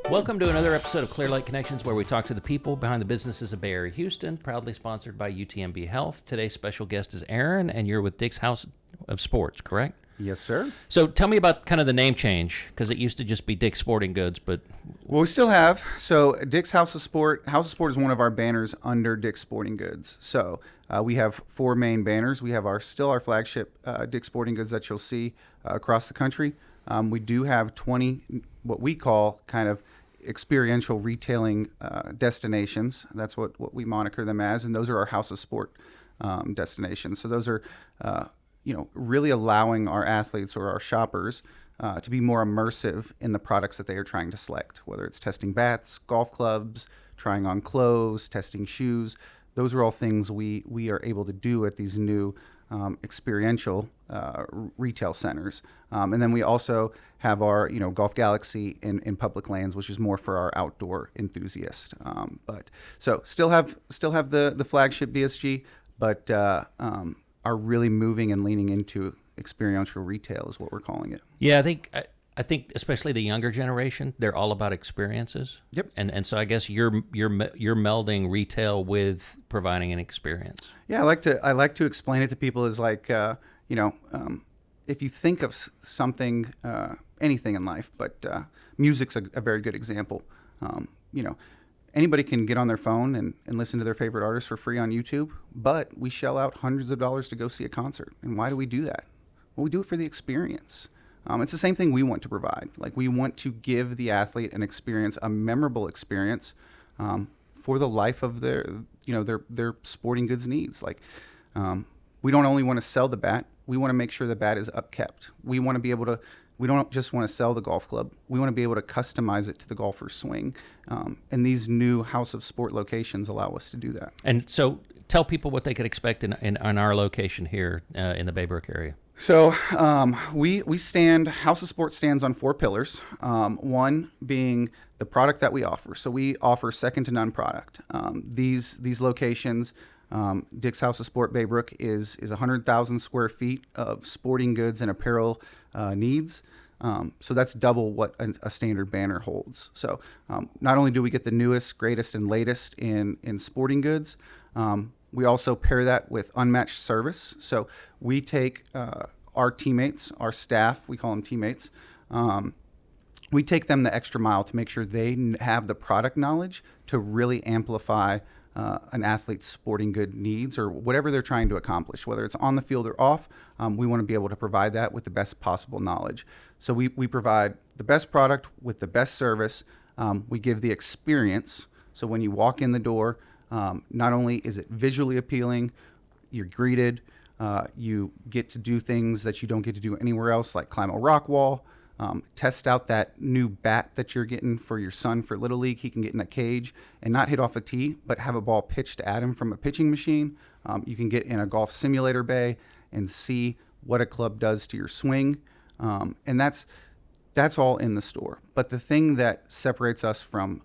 Welcome to another episode of Clear Lake Connections, where we talk to the people behind the businesses of Bay Area Houston, proudly sponsored by UTMB Health. Today's special guest is Aaron, and you're with Dick's House of Sports, correct? Yes, sir. So tell me about kind of the name change, because it used to just be Dick's Sporting Goods, but... Well, we still have. So Dick's House of Sport. House of Sport is one of our banners under Dick's Sporting Goods. So we have four main banners. We have our flagship Dick's Sporting Goods that you'll see across the country. We do have 20 what we call kind of experiential retailing destinations. That's what we moniker them as, and those are our House of Sport destinations. So those are really allowing our athletes or our shoppers to be more immersive in the products that they are trying to select, whether it's testing bats, golf clubs, trying on clothes, testing shoes. Those are all things we are able to do at these new experiential retail centers. And then we also have our Golf Galaxy in public lands, which is more for our outdoor enthusiast. But so still have the flagship BSG, but are really moving and leaning into experiential retail is what we're calling it. Yeah, I think especially the younger generation, they're all about experiences. Yep. And so I guess you're melding retail with providing an experience. Yeah, I like to explain it to people as like if you think of something, anything in life, but music's a very good example. Anybody can get on their phone and listen to their favorite artist for free on YouTube, but we shell out hundreds of dollars to go see a concert. And why do we do that? Well, we do it for the experience. It's the same thing we want to provide. Like, we want to give the athlete an experience, a memorable experience, for the life of their sporting goods needs. Like, we don't only want to sell the bat; we want to make sure the bat is upkept. We want to be able to. We don't just want to sell the golf club. We want to be able to customize it to the golfer's swing. And these new House of Sport locations allow us to do that. And so, tell people what they could expect in our location here in the Baybrook area. So we stand, House of Sport stands on four pillars, one being the product that we offer. So we offer second to none product. These locations, Dick's House of Sport Baybrook is 100,000 square feet of sporting goods and apparel needs. So that's double what a standard banner holds. So not only do we get the newest, greatest, and latest in sporting goods, we also pair that with unmatched service. So we take our teammates, our staff, we call them teammates, we take them the extra mile to make sure they have the product knowledge to really amplify an athlete's sporting good needs or whatever they're trying to accomplish, whether it's on the field or off. We want to be able to provide that with the best possible knowledge. So we provide the best product with the best service. We give the experience. So when you walk in the door, not only is it visually appealing, you're greeted, you get to do things that you don't get to do anywhere else, like climb a rock wall, test out that new bat that you're getting for your son for Little League. He can get in a cage and not hit off a tee, but have a ball pitched at him from a pitching machine. You can get in a golf simulator bay and see what a club does to your swing. And that's all in the store. But the thing that separates us from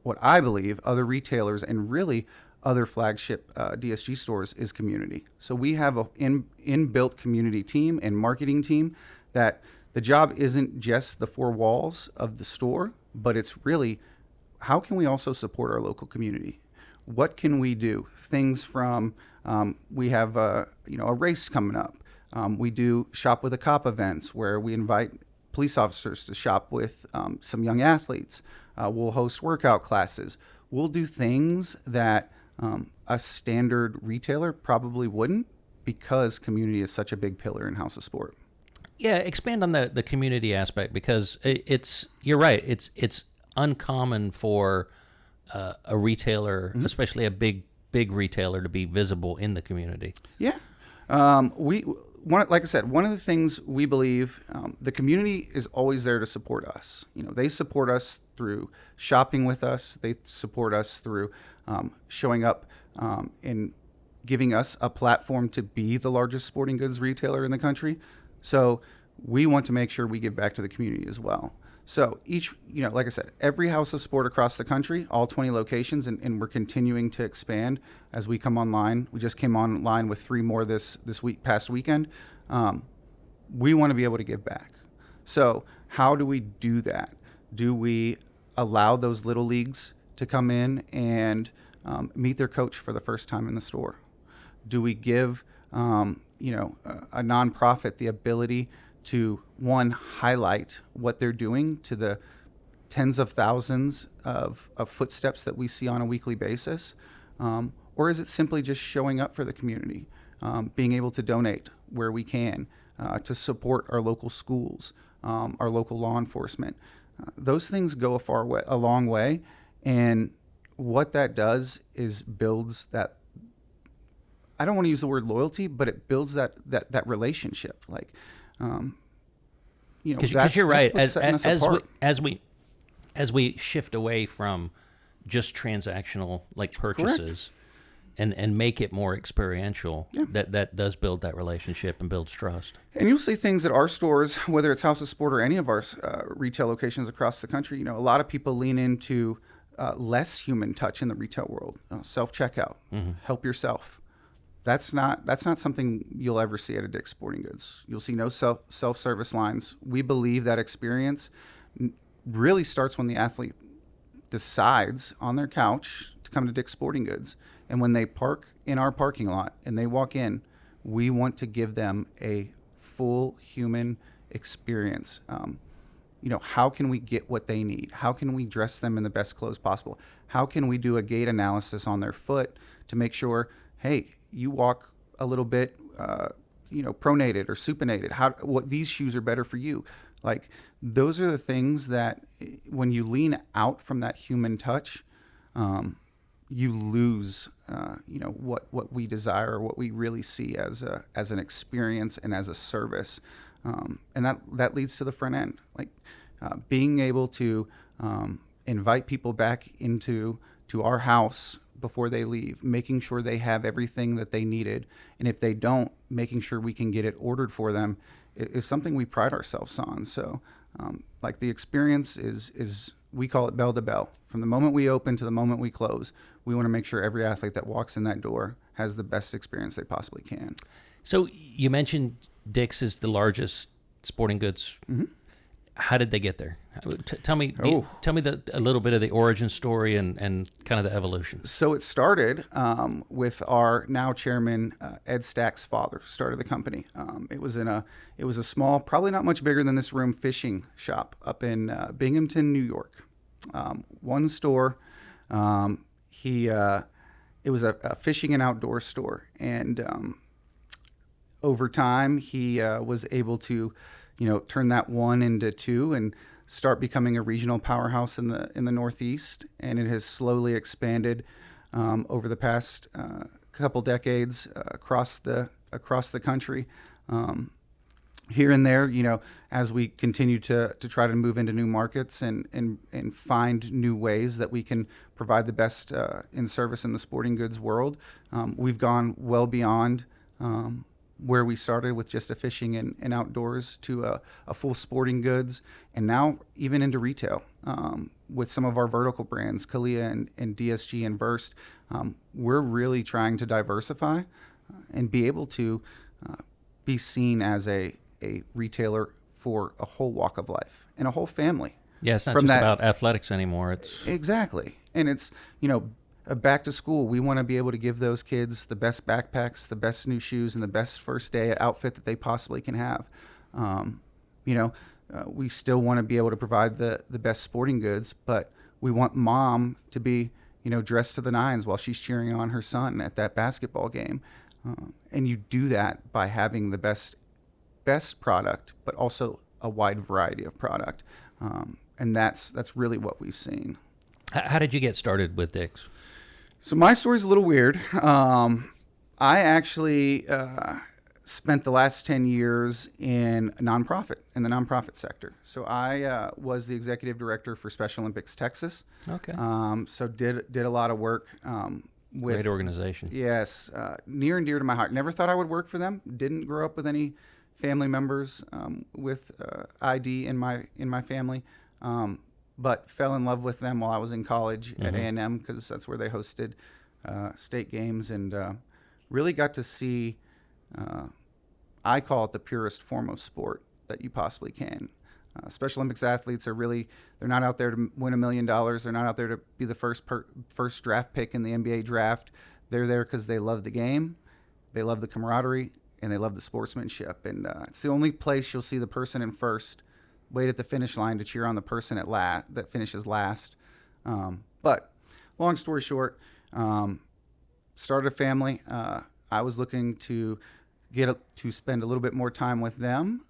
what I believe other retailers and really other flagship DSG stores is community. So we have an inbuilt community team and marketing team that the job isn't just the four walls of the store, but it's really how can we also support our local community? What can we do? Things from we have a race coming up. We do Shop with a Cop events where we invite police officers to shop with some young athletes. We'll host workout classes. We'll do things that a standard retailer probably wouldn't, because community is such a big pillar in House of Sport. Yeah, expand on the community aspect, because you're right. It's uncommon for a retailer, mm-hmm. especially a big retailer, to be visible in the community. Yeah, like I said, one of the things we believe, the community is always there to support us. They support us through shopping with us. They support us through showing up and giving us a platform to be the largest sporting goods retailer in the country. So we want to make sure we give back to the community as well. So each, like I said, every House of Sport across the country, all 20 locations, and we're continuing to expand as we come online. We just came online with 3 more this past weekend. We want to be able to give back. So how do we do that? Do we allow those little leagues to come in and meet their coach for the first time in the store? Do we give a nonprofit the ability to, one, highlight what they're doing to the tens of thousands of footsteps that we see on a weekly basis? Or is it simply just showing up for the community, being able to donate where we can, to support our local schools, our local law enforcement? Those things go a long way. And what that does is builds that, I don't want to use the word loyalty, but it builds that relationship. Like, because you're right. That's what's setting us apart. As we shift away from just transactional like purchases, and make it more experiential, that does build that relationship and builds trust. And you'll see things at our stores, whether it's House of Sport or any of our retail locations across the country. A lot of people lean into less human touch in the retail world. Self-checkout, help yourself. That's not something you'll ever see at a Dick's Sporting Goods. You'll see no self-service lines. We believe that experience really starts when the athlete decides on their couch to come to Dick's Sporting Goods. And when they park in our parking lot and they walk in, we want to give them a full human experience. How can we get what they need? How can we dress them in the best clothes possible? How can we do a gait analysis on their foot to make sure, hey, you walk a little bit, pronated or supinated. What these shoes are better for you. Like, those are the things that when you lean out from that human touch, you lose, what we desire, what we really see as an experience and as a service. And that leads to the front end, like being able to invite people back to our house before they leave, making sure they have everything that they needed. And if they don't, making sure we can get it ordered for them is something we pride ourselves on. So the experience is we call it bell to bell. From the moment we open to the moment we close, we want to make sure every athlete that walks in that door has the best experience they possibly can. So you mentioned Dick's is the largest sporting goods. Mm-hmm. How did they get there? Tell me a little bit of the origin story and kind of the evolution. So it started with our now chairman, Ed Stack's father, started the company. It was a small, probably not much bigger than this room, fishing shop up in Binghamton, New York. One store. It was a fishing and outdoor store, and over time he was able to turn that one into two and start becoming a regional powerhouse in the Northeast. And it has slowly expanded over the past couple decades across the country. Here and there, as we continue to try to move into new markets and find new ways that we can provide the best in service in the sporting goods world, we've gone well beyond where we started with just a fishing and outdoors to a full sporting goods, and now even into retail with some of our vertical brands, Kalia and DSG and Verst. We're really trying to diversify and be able to be seen as a retailer for a whole walk of life and a whole family. Yeah, it's not just about athletics anymore. It's exactly, and it's back to school. We want to be able to give those kids the best backpacks, the best new shoes, and the best first day outfit that they possibly can have. We still want to be able to provide the best sporting goods, but we want mom to be dressed to the nines while she's cheering on her son at that basketball game. And you do that by having the best product, but also a wide variety of product. And that's really what we've seen. How did you get started with Dick's? So my story's a little weird. I actually spent the last 10 years in the nonprofit sector. So I was the executive director for Special Olympics Texas. Okay. So did a lot of work with great organization. Yes, near and dear to my heart. Never thought I would work for them. Didn't grow up with any family members with ID in my family. But fell in love with them while I was in college at A&M because that's where they hosted state games, and really got to see, I call it the purest form of sport that you possibly can. Special Olympics athletes are really, they're not out there to win $1 million. They're not out there to be the first draft pick in the NBA draft. They're there because they love the game, they love the camaraderie, and they love the sportsmanship. And it's the only place you'll see the person in first wait at the finish line to cheer on the person that finishes last. But long story short, started a family. I was looking to to spend a little bit more time with them.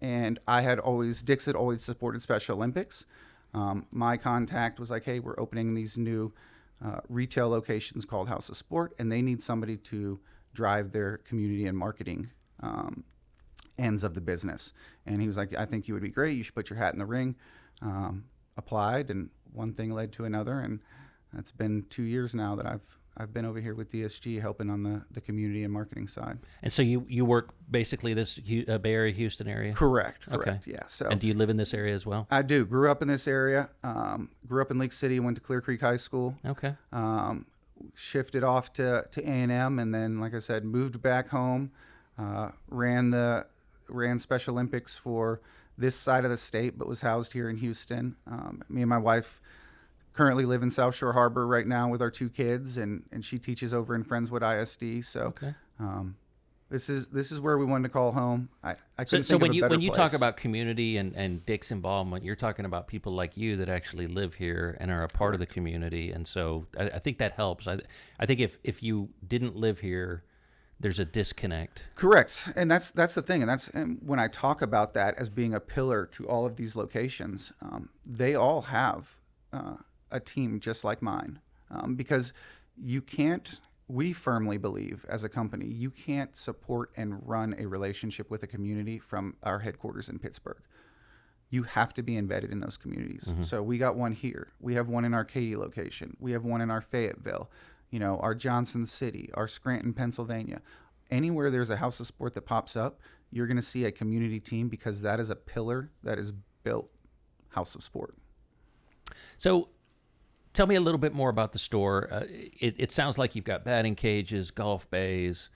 And Dix had always supported Special Olympics. My contact was like, hey, we're opening these new retail locations called House of Sport, and they need somebody to drive their community and marketing ends of the business. And he was like, I think you would be great. You should put your hat in the ring. Applied, and one thing led to another. And it's been 2 years now that I've been over here with DSG helping on the community and marketing side. And so you work basically this Bay Area, Houston area? Correct. Okay. Yeah. So. And do you live in this area as well? I do. Grew up in this area. Grew up in Leak City. Went to Clear Creek High School. Okay. Shifted off to A&M, and then, like I said, moved back home. Ran Special Olympics for this side of the state, but was housed here in Houston. Me and my wife currently live in South Shore Harbor right now with our 2 kids, and she teaches over in Friendswood ISD. So okay. This is where we wanted to call home. I couldn't so think of a better when you talk place. about community and Dick's involvement, you're talking about people like you that actually live here and are a part of the community, and so I think that helps. I think if you didn't live here, there's a disconnect. Correct, and that's the thing, and when I talk about that as being a pillar to all of these locations, they all have a team just like mine, because we firmly believe as a company, you can't support and run a relationship with a community from our headquarters in Pittsburgh. You have to be embedded in those communities. Mm-hmm. So we got one here. We have one in our Katy location. We have one in our Fayetteville, our Johnson City, our Scranton, Pennsylvania. Anywhere there's a House of Sport that pops up, you're going to see a community team, because that is a pillar that is built House of Sport. So tell me a little bit more about the store. It sounds like you've got batting cages, golf bays.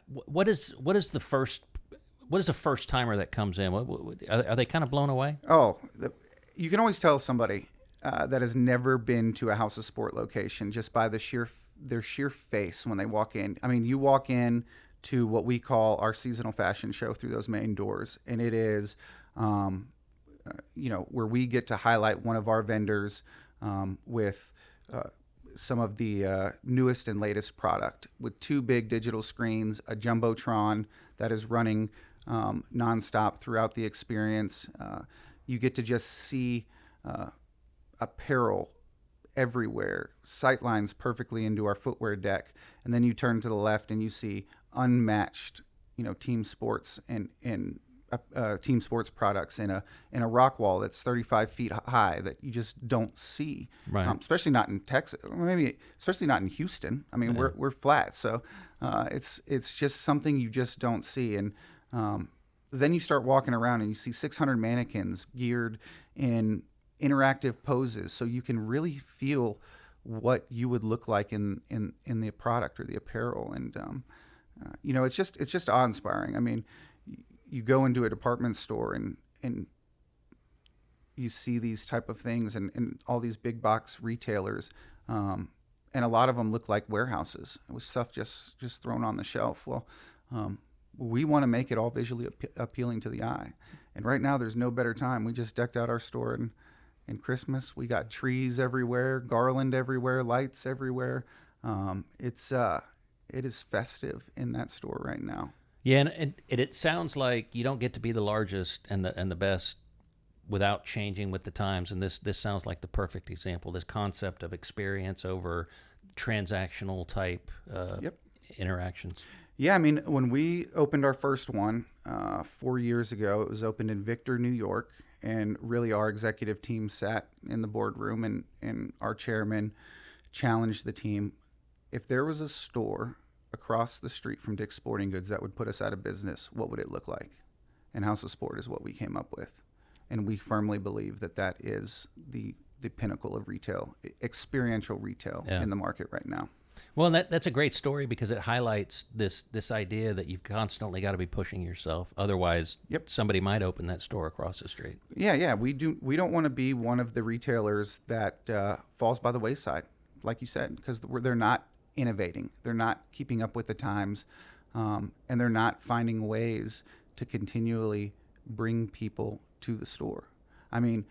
What is a first timer that comes in? Are they kind of blown away? You can always tell somebody that has never been to a House of Sport location just by their sheer face when they walk in. I mean, you walk in to what we call our seasonal fashion show through those main doors, and it is where we get to highlight one of our vendors with some of the newest and latest product, with 2 big digital screens, a Jumbotron that is running nonstop throughout the experience. You get to just see apparel everywhere, sight lines perfectly into our footwear deck, and then you turn to the left and you see unmatched, team sports and team sports products in a rock wall that's 35 feet high that you just don't see, right? Especially not in Texas, especially not in Houston. I mean, yeah. we're flat, so it's just something you just don't see. And then you start walking around and you see 600 mannequins geared in interactive poses, so you can really feel what you would look like in the product or the apparel. And it's just awe-inspiring. I mean, you go into a department store and you see these type of things and all these big box retailers, and a lot of them look like warehouses with stuff just thrown on the shelf. Well, we want to make it all visually appealing to the eye. And right now there's no better time. We just decked out our store in Christmas. We got trees everywhere, garland everywhere, lights everywhere. It is festive in that store right now. Yeah, and it sounds like you don't get to be the largest and the best without changing with the times. And this sounds like the perfect example. This concept of experience over transactional type interactions. Yeah, I mean, when we opened our first one 4 years ago, it was opened in Victor, New York, and really our executive team sat in the boardroom and our chairman challenged the team. If there was a store across the street from Dick's Sporting Goods that would put us out of business, what would it look like? And House of Sport is what we came up with. And we firmly believe that is the pinnacle of retail, experiential retail in the market right now. Well, and that's a great story because it highlights this idea that you've constantly got to be pushing yourself. Otherwise, Yep. somebody might open that store across the street. Yeah. We don't want to be one of the retailers that falls by the wayside, like you said, because they're not innovating, they're not keeping up with the times, and they're not finding ways to continually bring people to the store. I mean,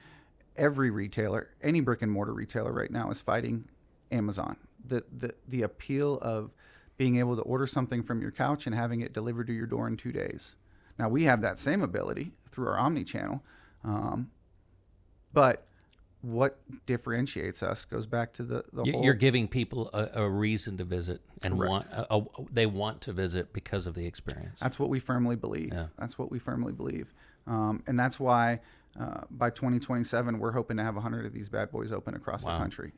every retailer, any brick and mortar retailer right now is fighting Amazon. The appeal of being able to order something from your couch and having it delivered to your door in 2 days. Now we have that same ability through our omni-channel, but what differentiates us goes back to the whole. You're giving people a reason to visit and Correct. they want to visit because of the experience. That's what we firmly believe. Yeah. That's what we firmly believe, and that's why by 2027 we're hoping to have 100 of these bad boys open across the country.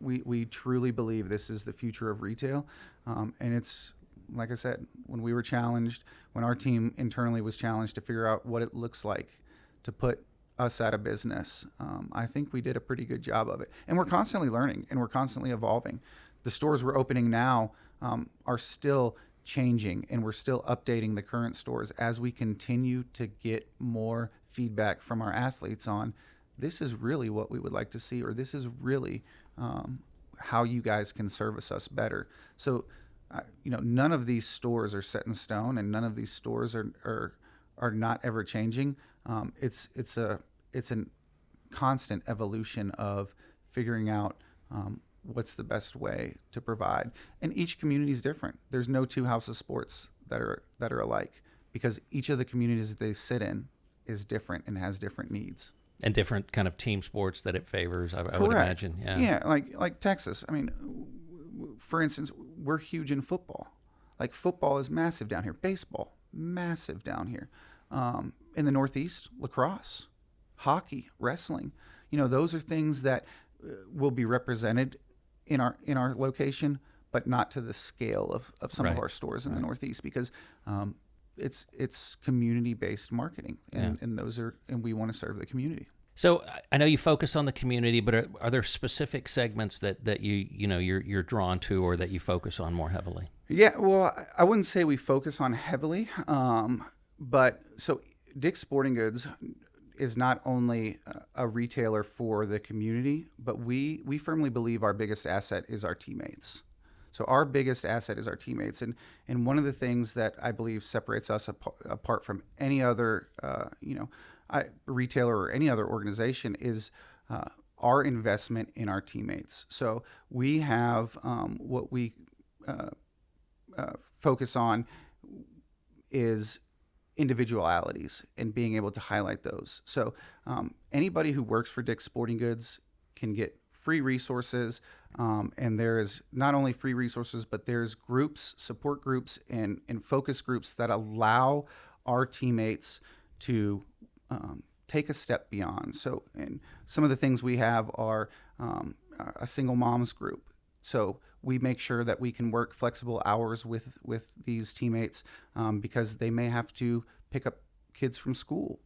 We truly believe this is the future of retail, and it's like I said, when we were challenged, when our team internally was challenged to figure out what it looks like to put us out of business, I think we did a pretty good job of it. And we're constantly learning and we're constantly evolving. The stores we're opening now are still changing, and we're still updating the current stores as we continue to get more feedback from our athletes on this is really what we would like to see, or this is really how you guys can service us better. So, none of these stores are set in stone, and none of these stores are not ever changing. It's a constant evolution of figuring out what's the best way to provide, and each community is different. There's no two House of Sports that are alike, because each of the communities they sit in is different and has different needs and different kind of team sports that it favors. I would imagine. Yeah, like Texas. I mean, for instance, we're huge in football. Like, football is massive down here. Baseball, massive down here. In the Northeast, lacrosse, hockey, wrestling. Those are things that will be represented in our location, but not to the scale of some of our stores in the Northeast, because it's community-based marketing, and we want to serve the community. So I know you focus on the community, but are there specific segments that you're drawn to, or that you focus on more heavily? Yeah, well, I wouldn't say we focus on heavily, but so Dick's Sporting Goods is not only a retailer for the community, but we firmly believe our biggest asset is our teammates. So our biggest asset is our teammates, and one of the things that I believe separates us apart from any other retailer or any other organization is our investment in our teammates. So we have what we focus on is individualities and being able to highlight those. So anybody who works for Dick's Sporting Goods can get free resources, and there is not only free resources, but there's groups, support groups, and focus groups that allow our teammates to take a step beyond. So, and some of the things we have are a single moms group. So we make sure that we can work flexible hours with these teammates, because they may have to pick up kids from school.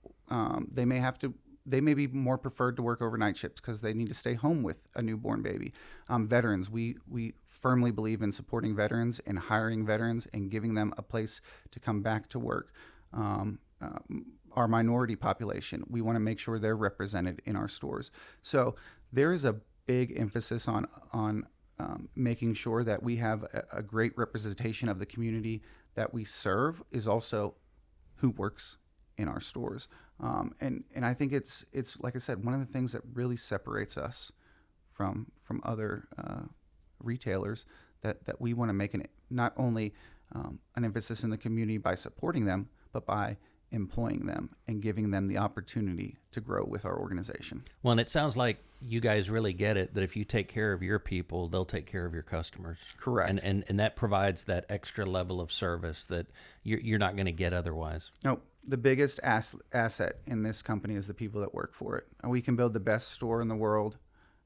They may be more preferred to work overnight shifts because they need to stay home with a newborn baby. Veterans, we firmly believe in supporting veterans and hiring veterans and giving them a place to come back to work. Our minority population, we want to make sure they're represented in our stores. So there is a big emphasis on making sure that we have a great representation of the community that we serve is also who works in our stores. And I think it's like I said, one of the things that really separates us from other retailers that we want to make not only an emphasis in the community by supporting them, but by employing them and giving them the opportunity to grow with our organization. Well, and it sounds like you guys really get it, that if you take care of your people, they'll take care of your customers. Correct. And that provides that extra level of service that you're not going to get otherwise. No, the biggest asset in this company is the people that work for it. We can build the best store in the world,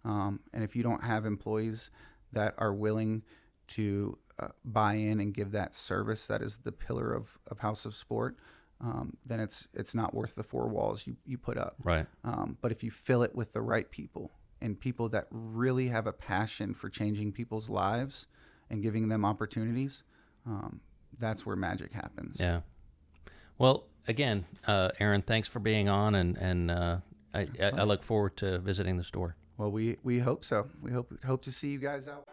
and if you don't have employees that are willing to buy in and give that service, that is the pillar of House of Sport, then it's not worth the four walls you put up. Right. But if you fill it with the right people and people that really have a passion for changing people's lives, and giving them opportunities, that's where magic happens. Yeah. Well, again, Aaron, thanks for being on, and I look forward to visiting the store. Well, we hope so. We hope to see you guys out.